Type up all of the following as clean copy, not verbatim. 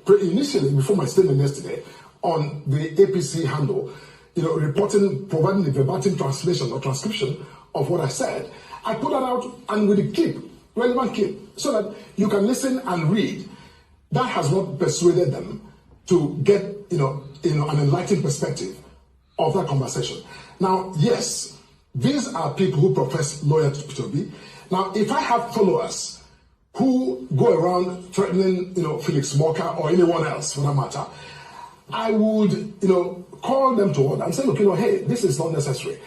initially, before my statement yesterday, on the APC handle, providing the verbatim translation or transcription of what I said, I put that out and with a clip, relevant clip, so that you can listen and read. That has not persuaded them to get, an enlightened perspective of that conversation. Now, yes, these are people who profess loyalty to P2B. Now, if I have followers who go around threatening, Felix Moka or anyone else for that matter, I would, call them to order and say, look, hey, this is not necessary.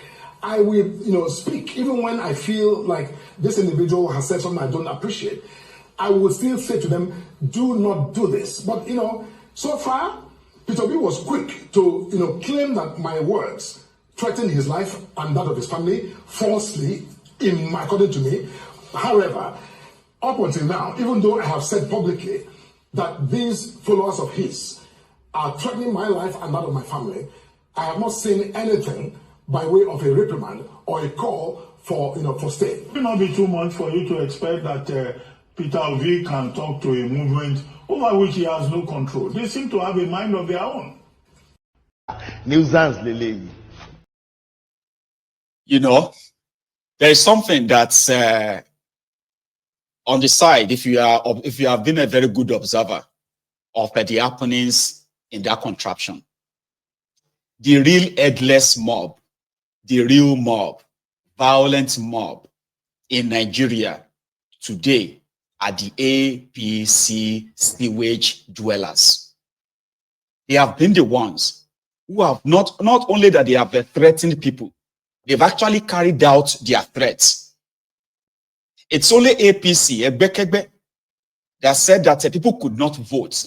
I will, speak even when I feel like this individual has said something I don't appreciate. I will still say to them, do not do this. But, so far, P2B was quick to, claim that my words threatened his life and that of his family falsely, according to me. However, up until now, even though I have said publicly that these followers of his are threatening my life and that of my family, I have not seen anything by way of a reprimand or a call for stay. It will not be too much for you to expect that Peter Obi can talk to a movement over which he has no control. They seem to have a mind of their own. Nuisance, Lele. There is something that's on the side. If you have been a very good observer of the happenings in that contraption, the real headless mob, the real mob, violent mob in Nigeria today are the APC sewage dwellers. They have been the ones who have not only that they have threatened people, they've actually carried out their threats. It's only APC, Ebekebe, that said that people could not vote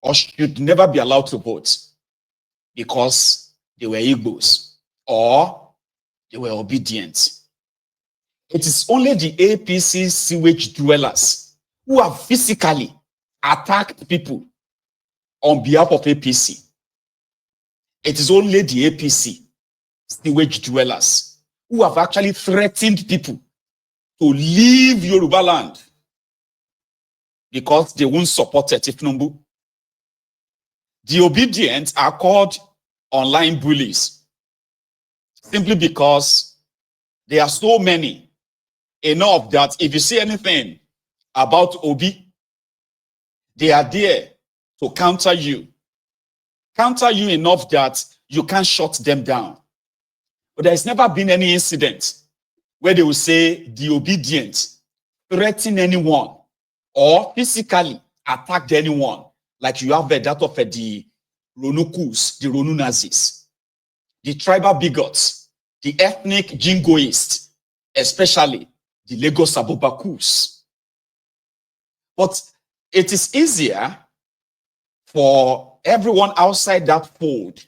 or should never be allowed to vote because they were Igbos or they were obedient. It is only the APC sewage dwellers who have physically attacked people on behalf of APC. It is only the APC sewage dwellers who have actually threatened people to leave Yoruba land because they won't support Tinubu. The obedient are called online bullies simply because there are so many, enough that if you say anything about Obi, they are there to counter you enough that you can't shut them down. But there's never been any incident where they will say the obedient threaten anyone or physically attacked anyone, like you have that of the Ronukus, the Ronu Nazis, the tribal bigots, the ethnic jingoists, especially the Lagos Abubakus. But it is easier for everyone outside that fold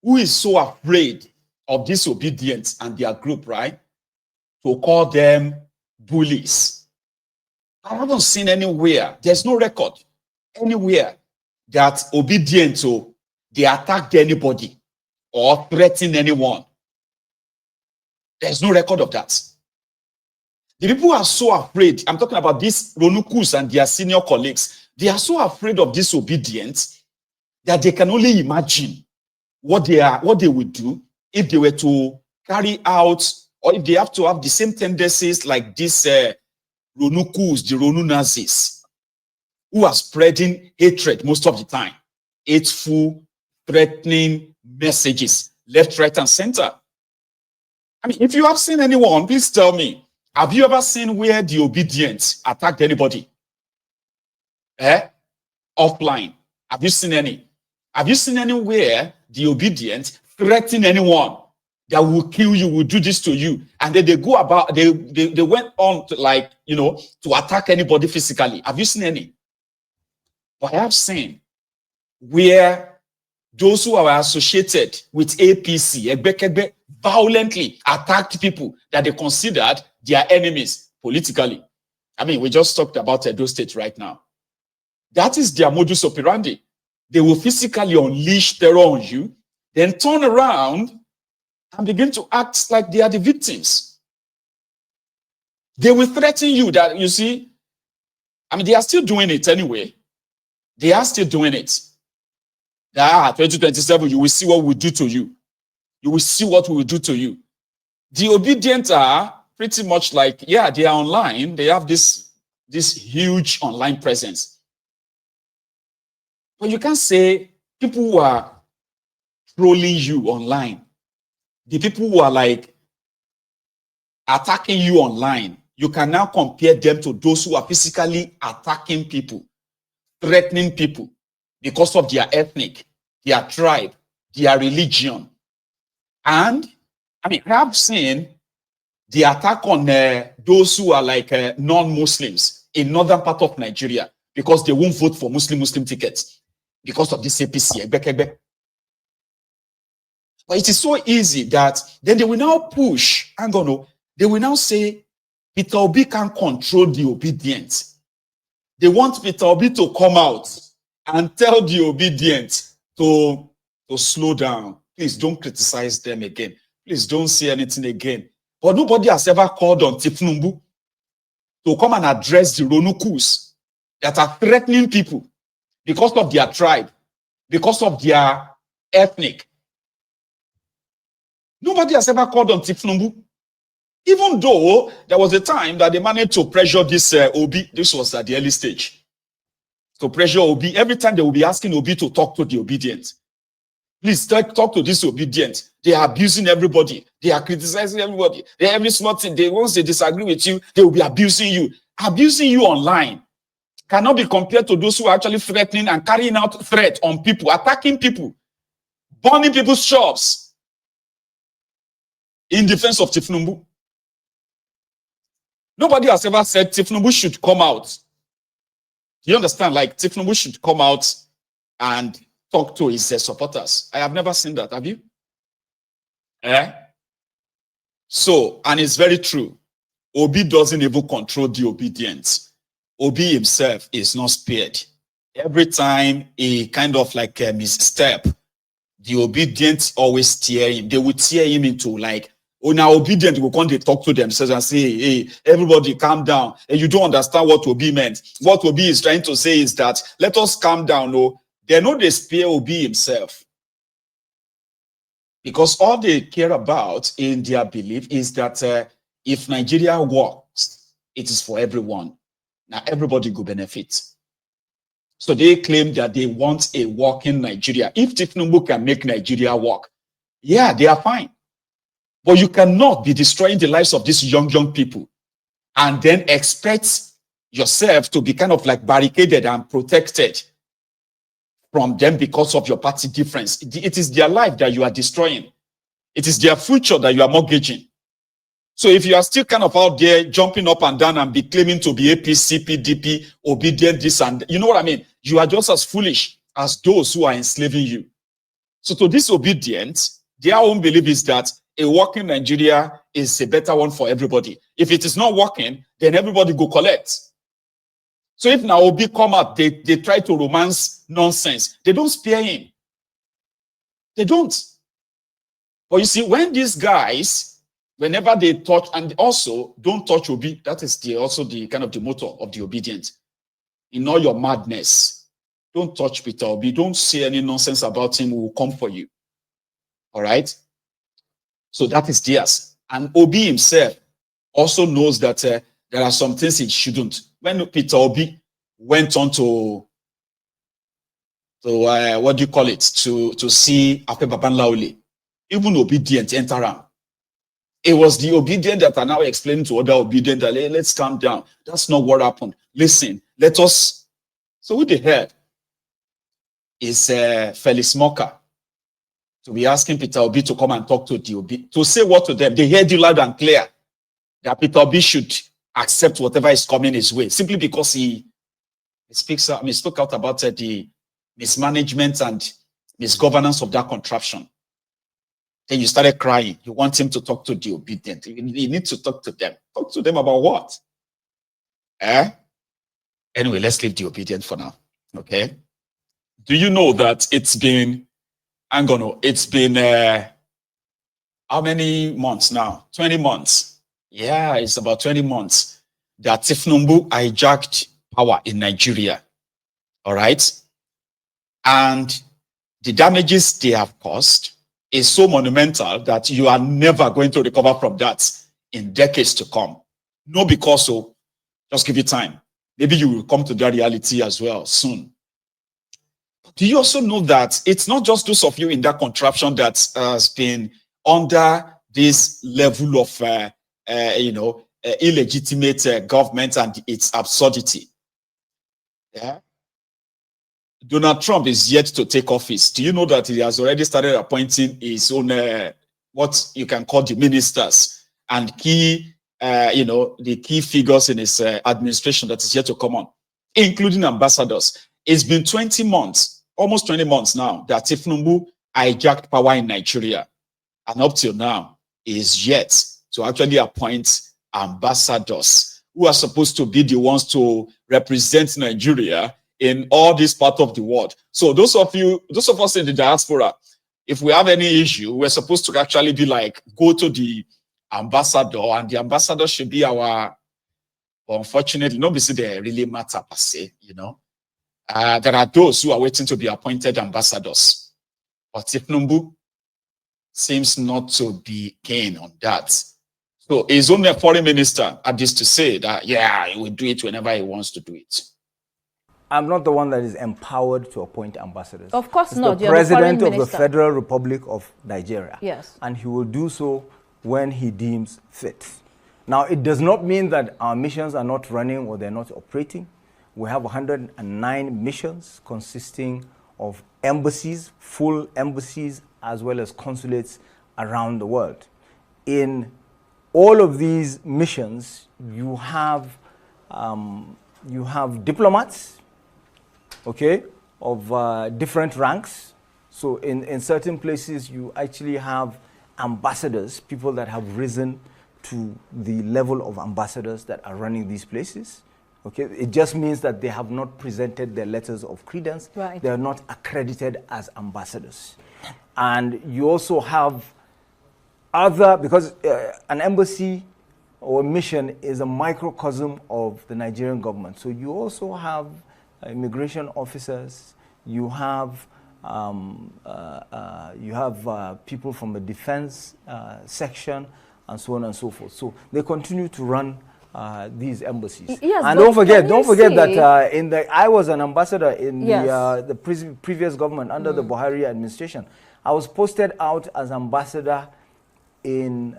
who is so afraid of disobedience and their group, right, to call them bullies. I haven't seen anywhere, there's no record anywhere that obedient to they attacked anybody or threatened anyone. There's no record of that. The people are so afraid. I'm talking about these Ronukus and their senior colleagues. They are so afraid of disobedience that they can only imagine what they would do if they were to carry out, or if they have to have the same tendencies like these Ronukus, the Ronu Nazis, who are spreading hatred most of the time, hateful, threatening messages, left, right, and center. I mean, if you have seen anyone, please tell me, have you ever seen where the obedient attacked anybody? Offline. Have you seen any? Have you seen anywhere the obedient threaten anyone that will kill you, will do this to you? And then they go about, they went on to to attack anybody physically. Have you seen any? But I have seen where those who are associated with APC, Egbekegbe, violently attacked people that they considered their enemies politically. I mean, we just talked about Edo State right now. That is their modus operandi. They will physically unleash terror on you, then turn around and begin to act like they are the victims. They will threaten you that, you see, I mean, they are still doing it anyway. They are still doing it. 2027, you will see what we do to you. You will see what we will do to you. The obedient are pretty much like, yeah, they are online. They have this huge online presence. But you can't say people who are trolling you online, the people who are like attacking you online, you can now compare them to those who are physically attacking people, threatening people because of their ethnic, their tribe, their religion. And I mean, I have seen the attack on those who are like non-Muslims in northern part of Nigeria because they won't vote for Muslim tickets because of this APC. But it is so easy that then they will now push, they will now say, Peter Obi can control the obedient. They want Peter Obi to come out and tell the obedient to slow down. Please don't criticize them again. Please don't say anything again. But nobody has ever called on Tinubu to come and address the Ronukus that are threatening people because of their tribe, because of their ethnic. Nobody has ever called on Tinubu. Even though there was a time that they managed to pressure this Obi, this was at the early stage, to pressure Obi. Every time they will be asking Obi to talk to the obedient. Please talk to this obedient. They are abusing everybody. They are criticizing everybody. They every small thing. Once they disagree with you, they will be abusing you. Abusing you online cannot be compared to those who are actually threatening and carrying out threat on people, attacking people, burning people's shops in defense of Tinubu. Nobody has ever said Tinubu should come out. You understand? Like Tinubu should come out and talk to his supporters. I have never seen that. Have you? So, and it's very true. Obi doesn't even control the obedience. Obi himself is not spared. Every time he kind of like misstep, the obedient always tear him. They will tear him into like, oh, now obedient will come, they talk to themselves and say, hey, everybody calm down. And you don't understand what Obi meant. What Obi is trying to say is that, let us calm down. No, they know they spare Obi himself. Because all they care about in their belief is that if Nigeria works, it is for everyone. Now everybody will benefit. So they claim that they want a working Nigeria. If Tinubu can make Nigeria work, yeah, they are fine. But you cannot be destroying the lives of these young people and then expect yourself to be kind of like barricaded and protected from them because of your party difference. It is their life that you are destroying. It is their future that you are mortgaging. So if you are still kind of out there jumping up and down and be claiming to be APC, PDP, obedient, this and you know what I mean? You are just as foolish as those who are enslaving you. So to disobedience, their own belief is that a working Nigeria is a better one for everybody. If it is not working, then everybody go collect. So if now Obi come out, they try to romance nonsense. They don't spare him. They don't. But you see, when these guys, whenever they touch, and also don't touch Obi, that is also the kind of the motto of the obedient. In all your madness, don't touch Peter Obi. Don't say any nonsense about him. We will come for you. All right? So that is theirs. And Obi himself also knows that there are some things he shouldn't. When Peter Obi went on to what do you call it, to see Ape Babanlaole, even obedient enter around. It was the obedient that are now explaining to other obedient that, hey, let's calm down. That's not what happened. Listen, let us. So what they heard is Felix Moka to be asking Peter Obi to come and talk to the Obi, to say what to them. They heard you loud and clear that Peter Obi should accept whatever is coming his way, simply because he spoke out about the mismanagement and misgovernance of that contraption. Then you started crying. You want him to talk to the obedient. You need to talk to them. Talk to them about what? Anyway, let's leave the obedient for now. Okay. Do you know that it's been, it's been how many months now? 20 months. Yeah, it's about 20 months that Tinubu hijacked power in Nigeria. All right. And the damages they have caused is so monumental that you are never going to recover from that in decades to come. No, because so, just give it time. Maybe you will come to that reality as well soon. Do you also know that it's not just those of you in that contraption that has been under this level of, illegitimate government and its absurdity? Yeah. Donald Trump is yet to take office. Do you know that he has already started appointing his own, what you can call the ministers and key, the key figures in his administration that is yet to come on, including ambassadors? It's been 20 months, almost 20 months now, that Tinubu hijacked power in Nigeria. And up till now, he is yet to actually appoint ambassadors who are supposed to be the ones to represent Nigeria in all this part of the world. So those of us in the diaspora, if we have any issue, we're supposed to actually be like, go to the ambassador, and the ambassador should be our, unfortunately, nobody they really matter per se, there are those who are waiting to be appointed ambassadors. But Tinubu seems not to be keen on that. So his own foreign minister had this to say that, yeah, he will do it whenever he wants to do it. I'm not the one that is empowered to appoint ambassadors. Of course it's not. The president of the Federal Republic of Nigeria. Yes. And he will do so when he deems fit. Now, it does not mean that our missions are not running or they're not operating. We have 109 missions consisting of embassies, full embassies, as well as consulates around the world. In all of these missions, you have diplomats, okay, of different ranks. So in certain places, you actually have ambassadors, people that have risen to the level of ambassadors that are running these places. Okay, it just means that they have not presented their letters of credence. Right. They are not accredited as ambassadors. And you also have other, because an embassy or a mission is a microcosm of the Nigerian government. So you also have immigration officers, you have people from the defense section, and so on and so forth. So they continue to run these embassies. Yes, and don't forget that I was an ambassador in the previous government under the Buhari administration. I was posted out as ambassador in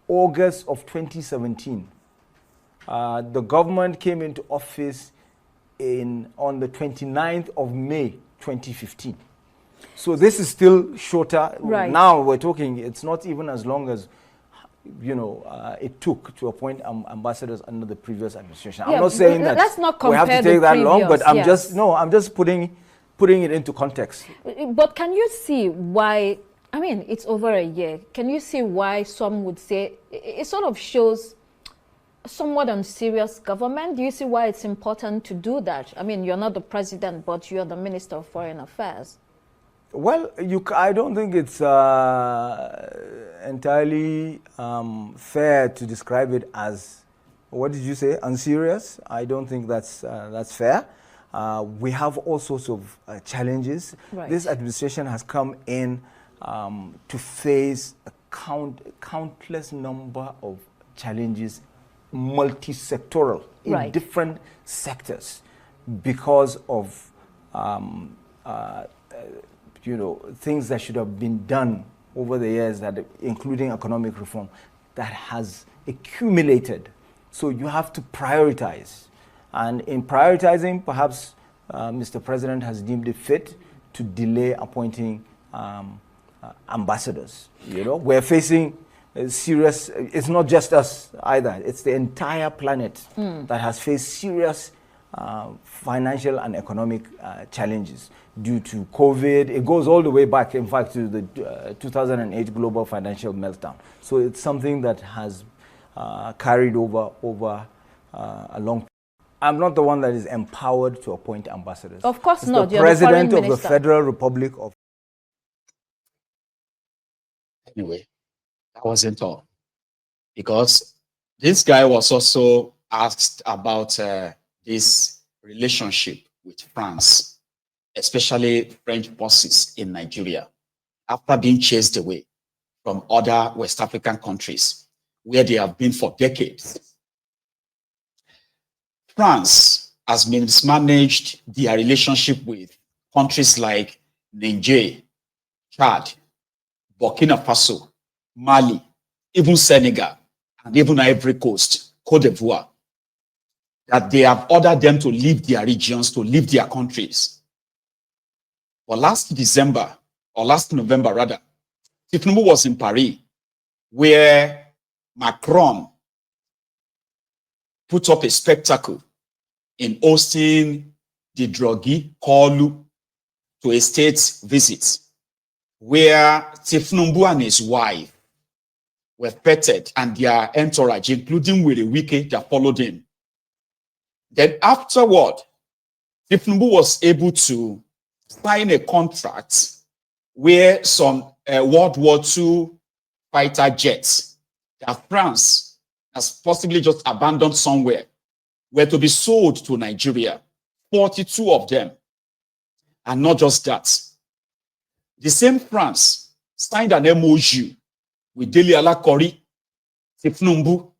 August of 2017. The government came into office on the 29th of May 2015. So this is still shorter. Right. Now we're talking, it's not even as long as it took to appoint ambassadors under the previous administration. I'm not saying that let's not we have to take that long, but I'm just putting it into context. But can you see why? I mean, it's over a year. Can you see why some would say it sort of shows somewhat unserious government? Do you see why it's important to do that? I mean, you're not the president, but you're the Minister of Foreign Affairs. Well, I don't think it's entirely fair to describe it as, what did you say, unserious? I don't think that's fair. We have all sorts of challenges. Right. This administration has come in to face a countless number of challenges, multi-sectoral, in different sectors, because of things that should have been done over the years, that including economic reform, that has accumulated. So you have to prioritize. And in prioritizing, perhaps Mr. President has deemed it fit to delay appointing ambassadors. We're facing serious, it's not just us either, it's the entire planet that has faced serious financial and economic challenges due to COVID. It goes all the way back, in fact, to the 2008 global financial meltdown. So it's something that has carried over a long period. I'm not the one that is empowered to appoint ambassadors. Of course not. It's the president of the Federal Republic of... Anyway, that wasn't all. Because this guy was also asked about this relationship with France. especially French forces in Nigeria, after being chased away from other West African countries where they have been for decades. France has mismanaged their relationship with countries like Niger, Chad, Burkina Faso, Mali, even Senegal, and even Ivory Coast, Cote d'Ivoire, that they have ordered them to leave their regions, to leave their countries. But last November rather, Tinubu was in Paris, where Macron put up a spectacle in hosting the Droghi Kolu to a state visit, where Tinubu and his wife were petted and their entourage, including Willie Wike, that followed him. Then afterward, Tinubu was able to sign a contract where some World War II fighter jets that France has possibly just abandoned somewhere were to be sold to Nigeria, 42 of them. And not just that. The same France signed an MOU with Dele Alakori, Tinubu,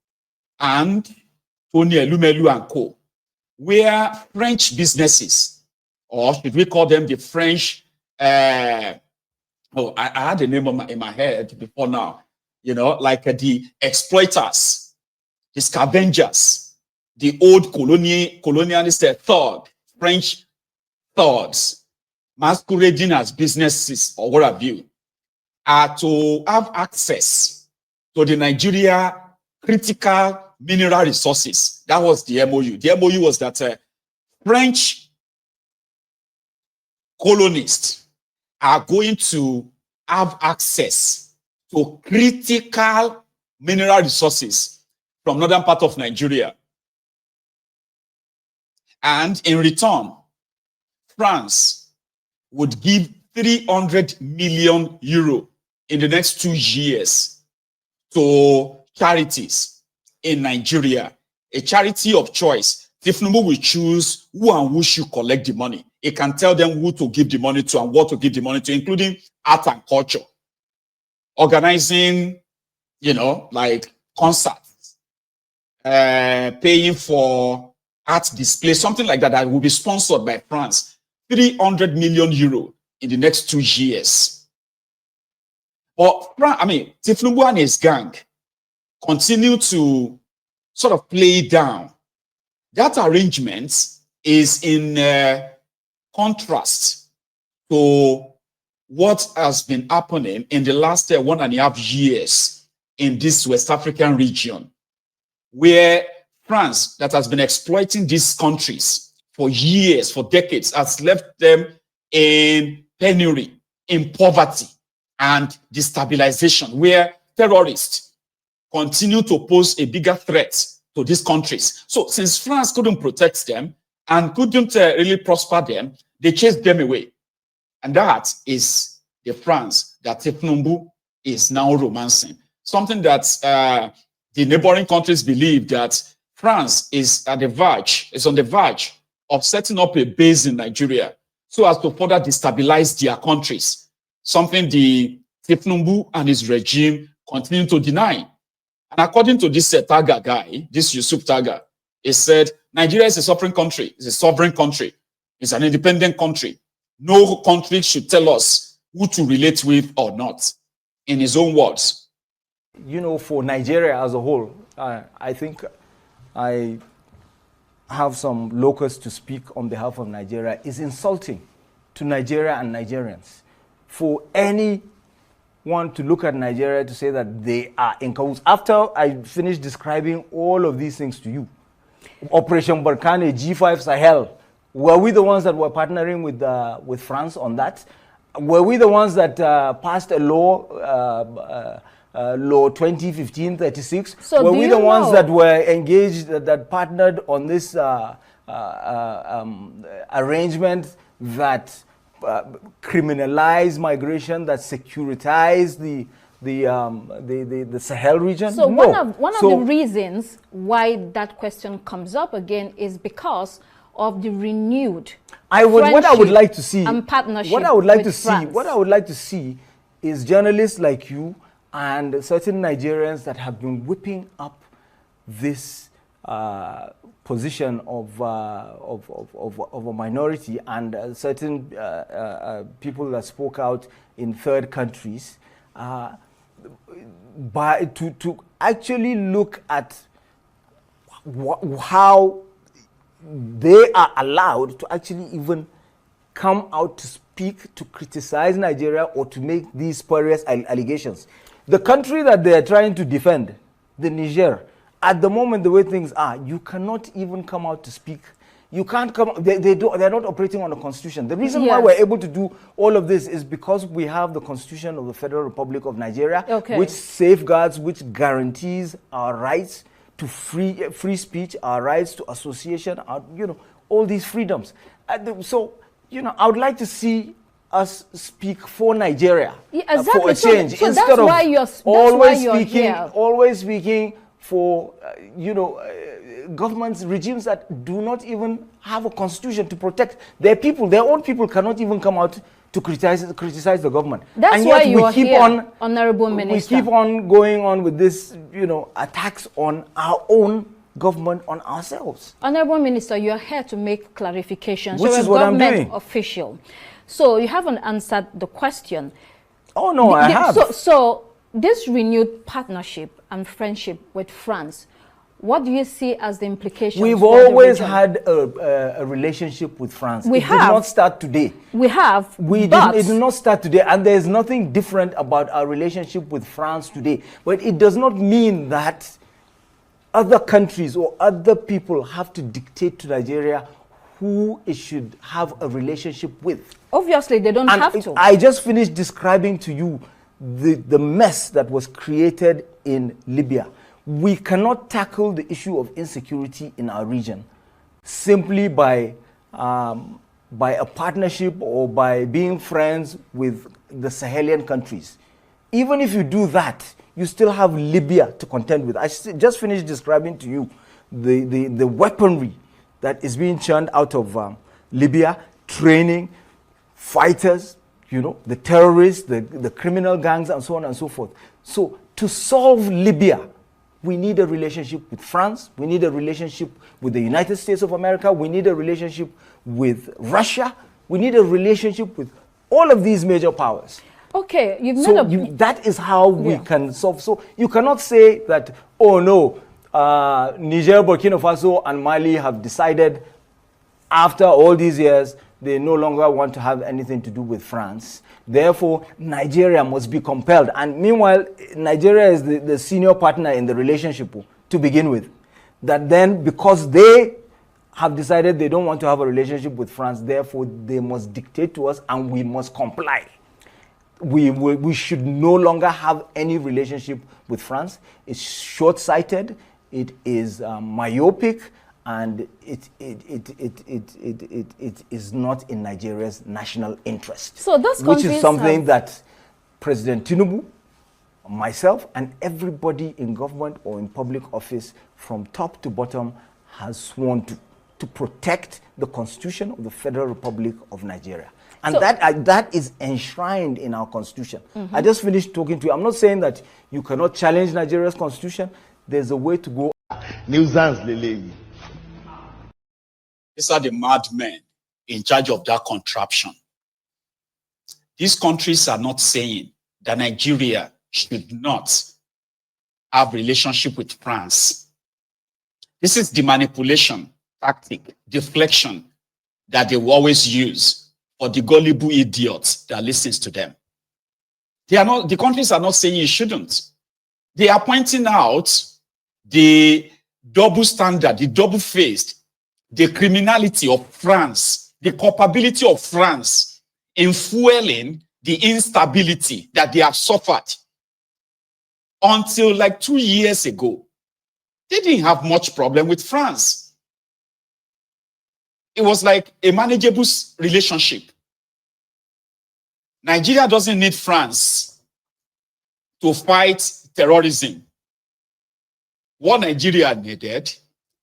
and Tony Elumelu and Co., where French businesses, or should we call them the French, I had a name in my head before now, you know, like the exploiters, the scavengers, the old colonialist French thugs, masquerading as businesses or what have you, are to have access to the Nigeria critical mineral resources. That was the MOU. The MOU was that French colonists are going to have access to critical mineral resources from northern part of Nigeria. And in return, France would give 300 million euro in the next 2 years to charities in Nigeria, a charity of choice. Tinubu will choose who and who should collect the money. It can tell them who to give the money to and what to give the money to, including art and culture, organizing, you know, like concerts, paying for art display, something like that, that will be sponsored by France. 300 million euro in the next 2 years. But Tinubu and his gang continue to sort of play down. That arrangement is in contrast to what has been happening in the last 1.5 years in this West African region, where France, that has been exploiting these countries for years, for decades, has left them in penury, in poverty, and destabilization, where terrorists continue to pose a bigger threat to these countries. So since France couldn't protect them and couldn't really prosper them, they chased them away. And that is the France that Tinubu is now romancing. Something that the neighboring countries believe that France is on the verge of setting up a base in Nigeria so as to further destabilize their countries. Something the Tinubu and his regime continue to deny. And according to this Taga guy, this Yusuf Taga, he said, Nigeria is a sovereign country. It's a sovereign country. It's an independent country. No country should tell us who to relate with or not, in his own words. You know, for Nigeria as a whole, I think I have some locus to speak on behalf of Nigeria. It's insulting to Nigeria and Nigerians for anyone to look at Nigeria to say that they are in cahoots. After I finished describing all of these things to you, Operation Barkhane, G5 Sahel, were we the ones that were partnering with France on that? Were we the ones that passed a law, Law 2015-36? So were we the ones that were engaged, that partnered on this arrangement that criminalized migration, that securitized the Sahel region? So no. one of the reasons why that question comes up again is because of the renewed what I would like to see and partnership what I would like with to France? see what I would like to see is journalists like you and certain Nigerians that have been whipping up this position of a minority and certain people that spoke out in third countries, to actually look at how they are allowed to actually even come out to speak, to criticize Nigeria or to make these spurious allegations. The country that they are trying to defend, the Niger, at the moment, the way things are, you cannot even come out to speak. You can't come. They're not operating on the constitution. The reason why we're able to do all of this is because we have the Constitution of the Federal Republic of Nigeria, which safeguards, which guarantees our rights to free speech, our rights to association, all these freedoms. So, I would like to see us speak for Nigeria for a change, so instead of always speaking for governments, regimes that do not even have a constitution to protect their people. Their own people cannot even come out to criticize the government. That's why you are here, Honorable Minister. We keep on going on with this, attacks on our own government, on ourselves. Honorable Minister, you are here to make clarifications. Which is what I'm doing. Official. So you haven't answered the question. Oh no, I have. So this renewed partnership and friendship with France, what do you see as the implications? We've always had a relationship with France. It did not start today. We have. It did not start today, and there is nothing different about our relationship with France today. But it does not mean that other countries or other people have to dictate to Nigeria who it should have a relationship with. Obviously, they don't have to. I just finished describing to you the mess that was created in Libya. We cannot tackle the issue of insecurity in our region simply by a partnership or by being friends with the Sahelian countries. Even if you do that, you still have Libya to contend with. I just finished describing to you the weaponry that is being churned out of Libya, training, fighters, the terrorists, the criminal gangs, and so on and so forth. So to solve Libya, we need a relationship with France. We need a relationship with the United States of America. We need a relationship with Russia. We need a relationship with all of these major powers. Okay, that is how we can solve. So you cannot say that, oh no, Niger, Burkina Faso, and Mali have decided after all these years they no longer want to have anything to do with France. Therefore, Nigeria must be compelled. And meanwhile, Nigeria is the senior partner in the relationship to begin with. That then, because they have decided they don't want to have a relationship with France, therefore they must dictate to us and we must comply. We should no longer have any relationship with France. It's short-sighted, it is myopic, and it is not in Nigeria's national interest. So those which is something that President Tinubu, myself, and everybody in government or in public office from top to bottom has sworn to protect the Constitution of the Federal Republic of Nigeria. And so, that is enshrined in our Constitution. I just finished talking to you. I'm not saying that you cannot challenge Nigeria's Constitution. There's a way to go. Nuisance, Lele. These are the madmen in charge of that contraption. These countries are not saying that Nigeria should not have relationship with France. This is the manipulation tactic, deflection that they will always use for the gullible idiots that listens to them. The countries are not saying you shouldn't. They are pointing out the double standard, the double-faced, the criminality of France, the culpability of France in fueling the instability that they have suffered. Until like 2 years ago, they didn't have much problem with France. It was like a manageable relationship. Nigeria doesn't need France to fight terrorism. What Nigeria needed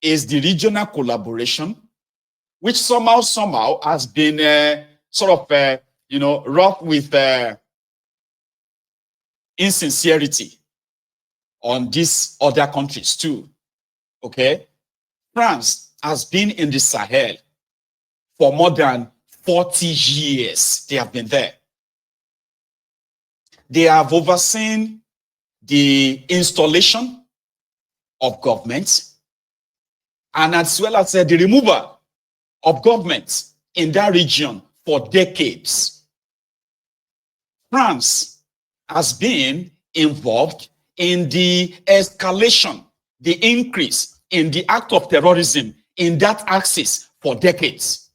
is the regional collaboration which somehow has been sort of, wrought with insincerity on these other countries too. Okay? France has been in the Sahel for more than 40 years. They have been there. They have overseen the installation of government and as well as the removal of government in that region for decades. France has been involved in the escalation, the increase in the act of terrorism in that axis for decades.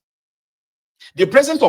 The president of